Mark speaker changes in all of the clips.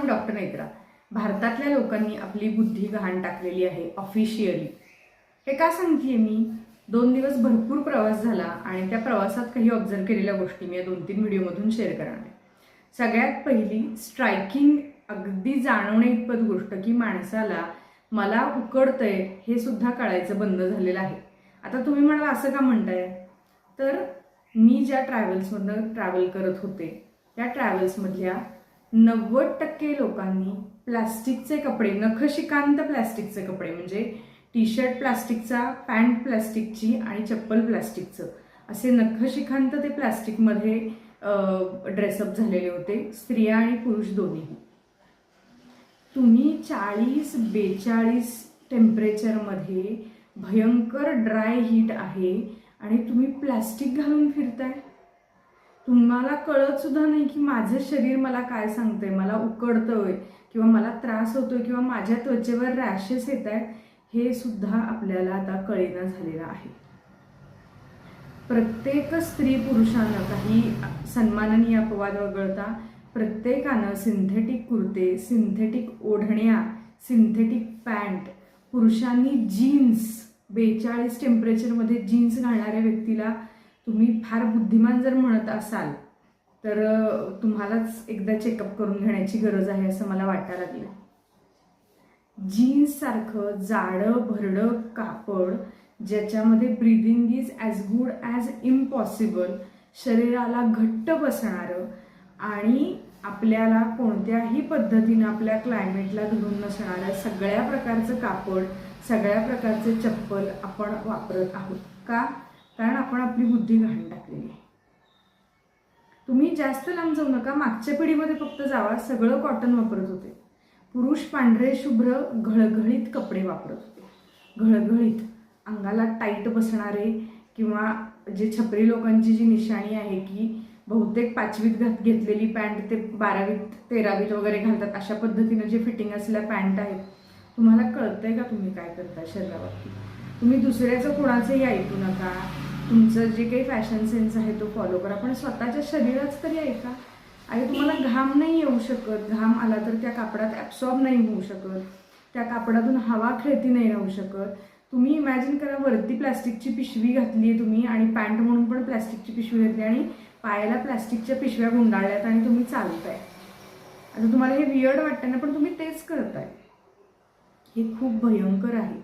Speaker 1: मी doctor Netra. भारतातल्या लोकांनी आपली बुद्धी गहाण टाकलेली आहे ऑफिशियली. हे का सांगतेय मी? 2 दिवस भरपूर प्रवास झाला आणि त्या प्रवासात काही ऑब्झर्व केलेल्या गोष्टी मी या 2-3 व्हिडिओमधून शेअर करणार आहे. सगळ्यात पहिली स्ट्रायकिंग, अगदी जाणवणे इतपत गोष्ट की माणसाला मला उकडतंय हे सुद्धा कळायचं बंद झालेलं आहे. आता तुम्ही म्हणाल असं का म्हणताय? तर मी ज्या ट्रॅव्हल्समधनं ट्रॅव्हल करत होते त्या ट्रॅव्हल्समधल्या 90% लोकांनी प्लास्टिकचे कपडे, नखशिकांत प्लास्टिकचे कपडे, म्हणजे टी शर्ट प्लास्टिकचा, पॅन्ट प्लास्टिकची आणि चप्पल प्लास्टिकचं, असे नखशिखांत ते प्लास्टिकमध्ये ड्रेसअप झालेले होते, स्त्रिया आणि पुरुष दोन्हीही. तुम्ही 40-42 टेम्परेचरमध्ये भयंकर ड्राय हीट आहे आणि तुम्ही प्लास्टिक घालून फिरताय. तुम्हाला कळत सुद्धा नाही की माझं शरीर मला काय सांगतंय, मला उकडतंय किंवा मला त्रास होतोय किंवा माझ्या त्वचेवर रॅशेस येत आहेत, हे सुद्धा आपल्याला आता कळेना झालेलं आहे. प्रत्येक स्त्री पुरुषानं काही सन्माननीय अपवाद वगळता प्रत्येकानं सिंथेटिक कुर्ते, सिंथेटिक ओढण्या, सिंथेटिक पॅन्ट, पुरुषांनी जीन्स, 42 टेम्परेचरमध्ये जीन्स घालणाऱ्या व्यक्तीला तुम्ही फार बुद्धिमान जर म्हणत असाल तर तुम्हालाच एकदा चेकअप करून घेण्याची गरज आहे असं मला वाटायला लागलं. जीन्स सारखं जाडं भरडं कापड ज्याच्यामध्ये breathing is as good as impossible, शरीराला घट्ट बसणारं आणि आपल्याला कोणत्याही पद्धतीनं आपल्या क्लायमेटला धरून नसणारं सगळ्या प्रकारचं कापड, सगळ्या प्रकारचे चप्पल आपण वापरत आहोत. का? कारण आपण आपली बुद्धी गहाण टाकलेली आहे. तुम्ही जास्त लांब जाऊ नका, मागच्या पिढीमध्ये फक्त जावा, सगळं कॉटन वापरत होते. पुरुष पांढरे शुभ्र घळघळीत कपडे वापरत होते, घळघळीत, अंगाला टाईट बसणारे, किंवा जे छपरी लोकांची जी निशाणी आहे की बहुतेक 5वीत घेतलेली पॅन्ट ते 12वीत 13वीत वगैरे घालतात, अशा पद्धतीनं जे फिटिंग असलेल्या पॅन्ट आहेत. तुम्हाला कळतंय का तुम्ही काय करताय शरीरावरती? तुम्ही दुसऱ्याचं कोणाचंही ऐकू नका, तुमचं जे काही फॅशन सेन्स आहे तो फॉलो करा, पण स्वतःच्या शरीराचं तरी ऐका. आणि तुम्हाला घाम नाही येऊ शकत, घाम आला तर त्या कापडात ॲब्सॉर्ब नाही होऊ शकत, त्या कापडातून हवा खेळती नाही राहू शकत. तुम्ही इमॅजिन करा, वरती प्लॅस्टिकची पिशवी घातली आहे तुम्ही आणि पॅन्ट म्हणून पण प्लॅस्टिकची पिशवी घातली आणि पायाला प्लॅस्टिकच्या पिशव्या गुंडाळल्यात आणि तुम्ही चालताय. आता तुम्हाला हे वियर्ड वाटतं ना, पण तुम्ही तेच करताय. हे खूप भयंकर आहे.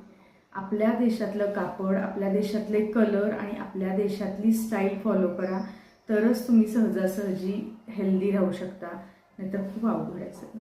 Speaker 1: आपल्या देशातलं कापड, आपल्या देशातले कलर आणि आपल्या देशातली स्टाईल फॉलो करा, तरच तुम्ही सहजासहजी हेल्दी राहू शकता, नाहीतर खूप अवघड आहे.